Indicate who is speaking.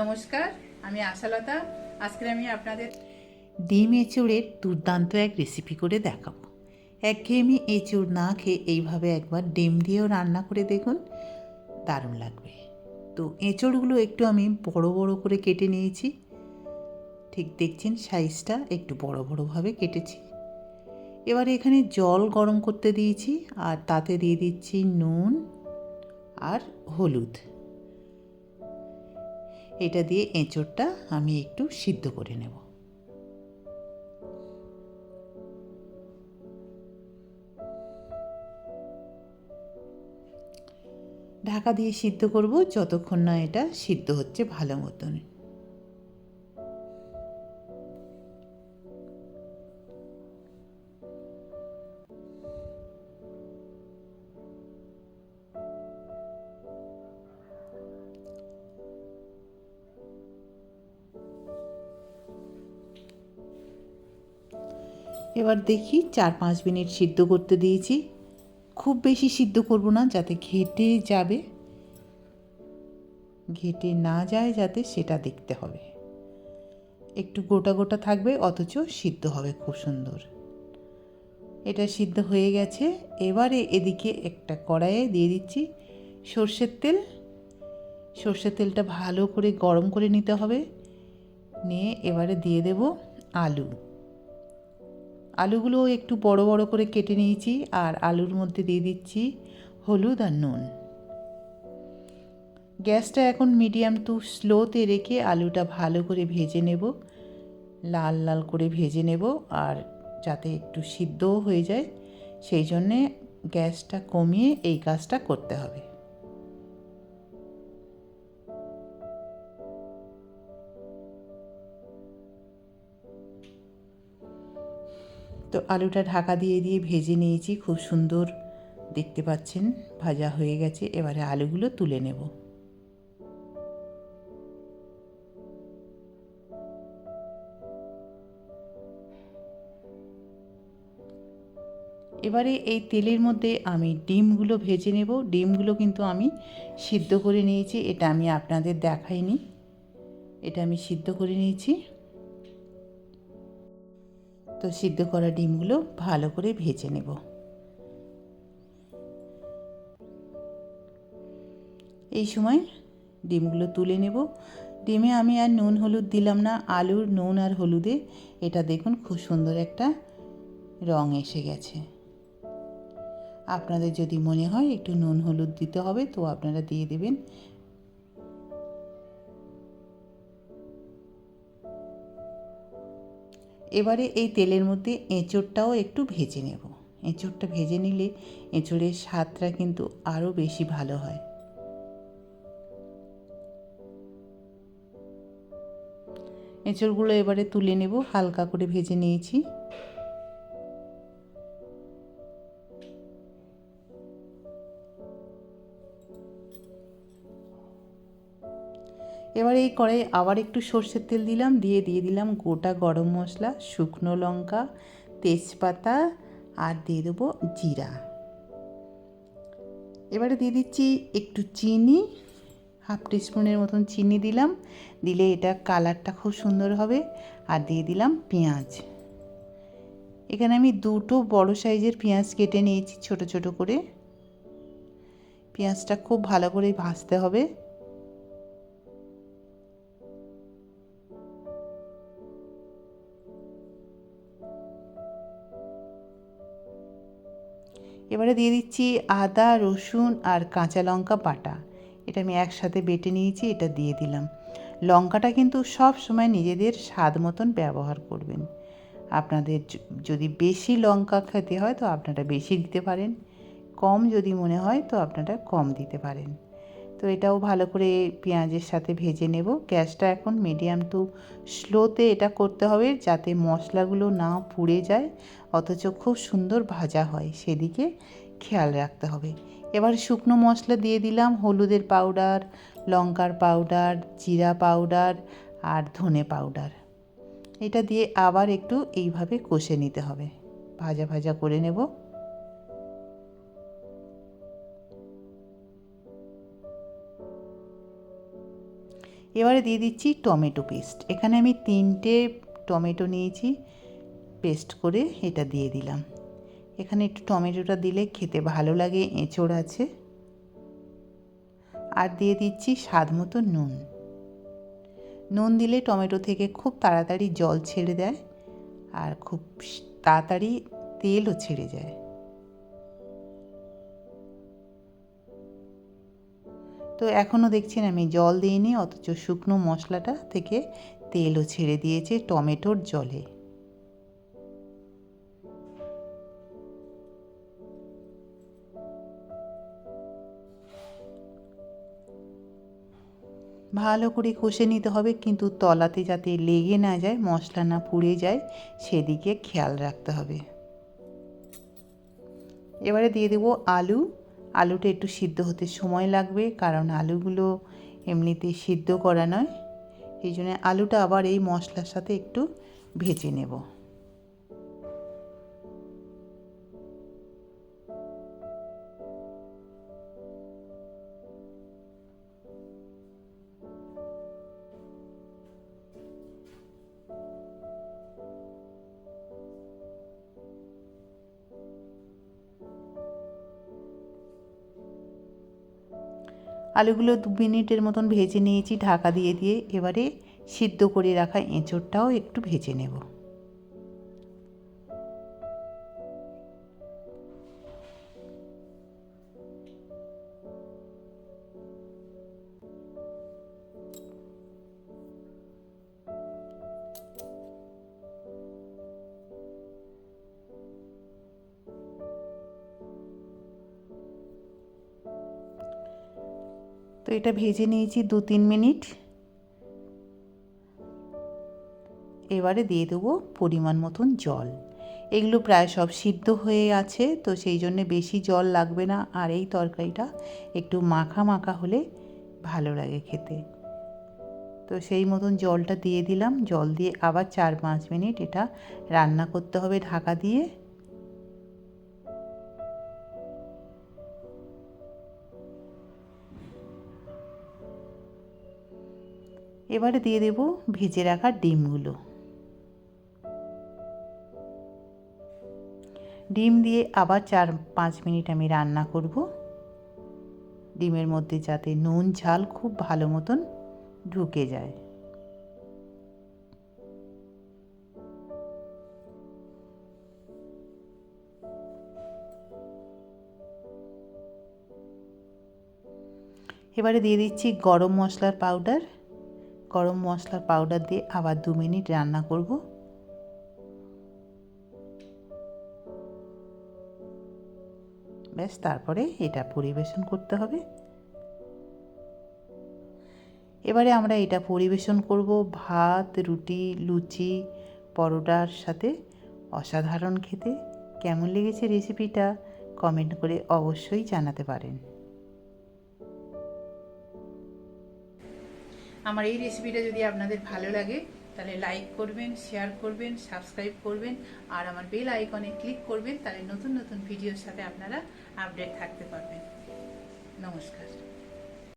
Speaker 1: নমস্কার, আমি আশালতা। আজকে আমি আপনাদের
Speaker 2: ডিম এঁচোড়ের দুর্দান্ত এক রেসিপি করে দেখাবো। একঘেয়েমি এঁচোড় না খেয়ে এইভাবে একবার ডিম দিয়েও রান্না করে দেখুন, দারুণ লাগবে। তো এঁচোড়গুলো একটু আমি বড় বড় করে কেটে নিয়েছি। ঠিক দেখছেন সাইজটা একটু বড় বড়ভাবে কেটেছি। এবারে এখানে জল গরম করতে দিয়েছি আর তাতে দিয়ে দিচ্ছি নুন আর হলুদ। এটা দিয়ে এঁচোড়টা আমি একটু সিদ্ধ করে নেব। ঢাকা দিয়ে সিদ্ধ করব যতক্ষণ না এটা সিদ্ধ হচ্ছে ভালো মতন। এবার দেখি 4-5 মিনিট সিদ্ধ করতে দিয়েছি। খুব বেশি সিদ্ধ করব না, যাতে ঘেটে যাবে, ঘেটে না যায় যাতে সেটা দেখতে হবে। একটু গোটা গোটা থাকবে অথচ সিদ্ধ হবে খুব সুন্দর। এটা সিদ্ধ হয়ে গেছে। এবারে এদিকে একটা কড়াইয়ে দিয়ে দিচ্ছি সর্ষের তেল। সর্ষের তেলটা ভালো করে গরম করে নিতে হবে। নিয়ে এবারে দিয়ে দেব আলু। আলুগুলো একটু বড় বড় করে কেটে নিয়েছি আর আলুর মধ্যে দিয়ে দিচ্ছি হলুদ আর নুন। গ্যাসটা এখন মিডিয়াম টু স্লোতে রেখে আলুটা ভালো করে ভেজে নেব, লাল লাল করে ভেজে নেব। আর যাতে একটু সিদ্ধও হয়ে যায় সেই জন্যে গ্যাসটা কমিয়ে এই কাজটা করতে হবে। তো আলুটা ঢাকা দিয়ে দিয়ে ভেজে নিয়েছি, খুব সুন্দর দেখতে পাচ্ছেন ভাজা হয়ে গেছে। এবারে আলুগুলো তুলে নেব। এবারে এই তেলের মধ্যে আমি ডিমগুলো ভেজে নেব। ডিমগুলো কিন্তু আমি সিদ্ধ করে নিয়েছি, এটা আমি আপনাদের দেখাইনি, এটা আমি সিদ্ধ করে নিয়েছি। তো সিদ্ধ করা ডিমগুলো ভালো করে ভেজে নেব। এই সময় ডিমগুলো তুলে নেব। ডিমে আমি আর নুন হলুদ দিলাম না, আলুর নুন আর হলুদে এটা দেখুন খুব সুন্দর একটা রং এসে গেছে। আপনাদের যদি মনে হয় একটু নুন হলুদ দিতে হবে তো আপনারা দিয়ে দেবেন। এবারে এই তেলের মধ্যে এঁচোড়টাও একটু ভেজে নেব। এঁচোড়টা ভেজে নিলে এঁচোড়ের স্বাদটা কিন্তু আরও বেশি ভালো হয়। এঁচোড়গুলো এবারে তুলে নেব, হালকা করে ভেজে নিয়েছি। এবার এই কড়াইয়ে আবার একটু সর্ষের তেল দিলাম, দিয়ে দিলাম গোটা গরম মশলা, শুকনো লঙ্কা, তেজপাতা আর দিয়ে দেবো জিরা। এবারে দিয়ে দিচ্ছি একটু চিনি, 1/2 টিস্পুনের মতন চিনি দিলাম, দিলে এটা কালারটা খুব সুন্দর হবে। আর দিয়ে দিলাম পেঁয়াজ। এখানে আমি 2টো বড় সাইজের পেঁয়াজ কেটে নিয়েছি ছোট ছোট করে। পেঁয়াজটা খুব ভালো করে ভাজতে হবে। এবারে দিয়ে দিচ্ছি আদা, রসুন আর কাঁচা লঙ্কা বাটা। এটা আমি একসাথে বেটে নিয়েছি, এটা দিয়ে দিলাম। লঙ্কাটা কিন্তু সব সময় নিজেদের স্বাদ মতন ব্যবহার করবেন। আপনাদের যদি বেশি লঙ্কা খেতে হয় তো আপনারা বেশি দিতে পারেন, কম যদি মনে হয় তো আপনারা কম দিতে পারেন। তো এটাও ভালো করে পেঁয়াজের সাথে ভেজে নেব। গ্যাসটা এখন মিডিয়াম টু স্লোতে এটা করতে হবে, যাতে মশলাগুলো না পুড়ে যায় অথচ খুব সুন্দর ভাজা হয়, সেদিকে খেয়াল রাখতে হবে। এবার শুকনো মশলা দিয়ে দিলাম, হলুদের পাউডার, লঙ্কার পাউডার, জিরা পাউডার আর ধনে পাউডার। এটা দিয়ে আবার একটু এইভাবে কষে নিতে হবে, ভাজা ভাজা করে নেব। এবারে দিয়ে দিচ্ছি টমেটো পেস্ট। এখানে আমি 3টে টমেটো নিয়েছি, পেস্ট করে এটা দিয়ে দিলাম। এখানে একটু টমেটোটা দিলে খেতে ভালো লাগে, এঁচোড় আছে। আর দিয়ে দিচ্ছি স্বাদ মতো নুন। নুন দিলে টমেটো থেকে খুব তাড়াতাড়ি জল ছেড়ে দেয় আর খুব তাড়াতাড়ি তেলও ছেড়ে যায়। তো এখনও দেখছেন আমি জল দিইনি, অথচ শুকনো মশলাটা থেকে তেলও ছেড়ে দিয়েছে টমেটোর জলে। ভালো করে কষে নিতে হবে, কিন্তু তলাতে যাতে লেগে না যায়, মশলা না পুড়ে যায়, সেদিকে খেয়াল রাখতে হবে। এবারে দিয়ে দেবো আলু। আলুটা একটু সিদ্ধ হতে সময় লাগবে, কারণ আলুগুলো এমনিতে সিদ্ধ করা নয়। এই জন্য আলুটা আবার এই মশলার সাথে একটু ভেজে নেব। আলুগুলো 2 মিনিটের মতন ভেজে নিয়েছি ঢাকা দিয়ে দিয়ে। এবারে সিদ্ধ করে রাখা এঁচোড়টাও একটু ভেজে নেব। তো এটা ভেজে নিয়েছি 2-3 মিনিট। এবারে দিয়ে দেবো পরিমাণ মতন জল। এগুলো প্রায় সব সিদ্ধ হয়ে আছে, তো সেই জন্য বেশি জল লাগবে না। আর এই তরকারিটা একটু মাখা মাখা হলে ভালো লাগে খেতে। তো সেই মতন জলটা দিয়ে দিলাম। জল দিয়ে আবার 4-5 মিনিট এটা রান্না করতে হবে ঢাকা দিয়ে। এবারে দিয়ে দেব ভেজে রাখা ডিমগুলো। ডিম দিয়ে আবার 4-5 মিনিট আমি রান্না করব, ডিমের মধ্যে যাতে নুন ঝাল খুব ভালো মতন ঢুকে যায়। এবারে দিয়ে দিচ্ছি গরম মশলার পাউডার। গরম মশলার পাউডার দিয়ে আবার 2 মিনিট রান্না করব। ব্যাস, তারপরে এটা পরিবেশন করতে হবে। এবারে আমরা এটা পরিবেশন করব ভাত, রুটি, লুচি, পরোটার সাথে। অসাধারণ খেতে। কেমন লেগেছে রেসিপিটা কমেন্ট করে অবশ্যই জানাতে পারেন।
Speaker 1: আমার এই রেসিপিটা যদি আপনাদের ভালো লাগে তাহলে লাইক করবেন, শেয়ার করবেন, সাবস্ক্রাইব করবেন আর আমার বেল আইকনে ক্লিক করবেন। তাহলে নতুন নতুন ভিডিওর সাথে আপনারা আপডেট থাকতে পারবেন। নমস্কার।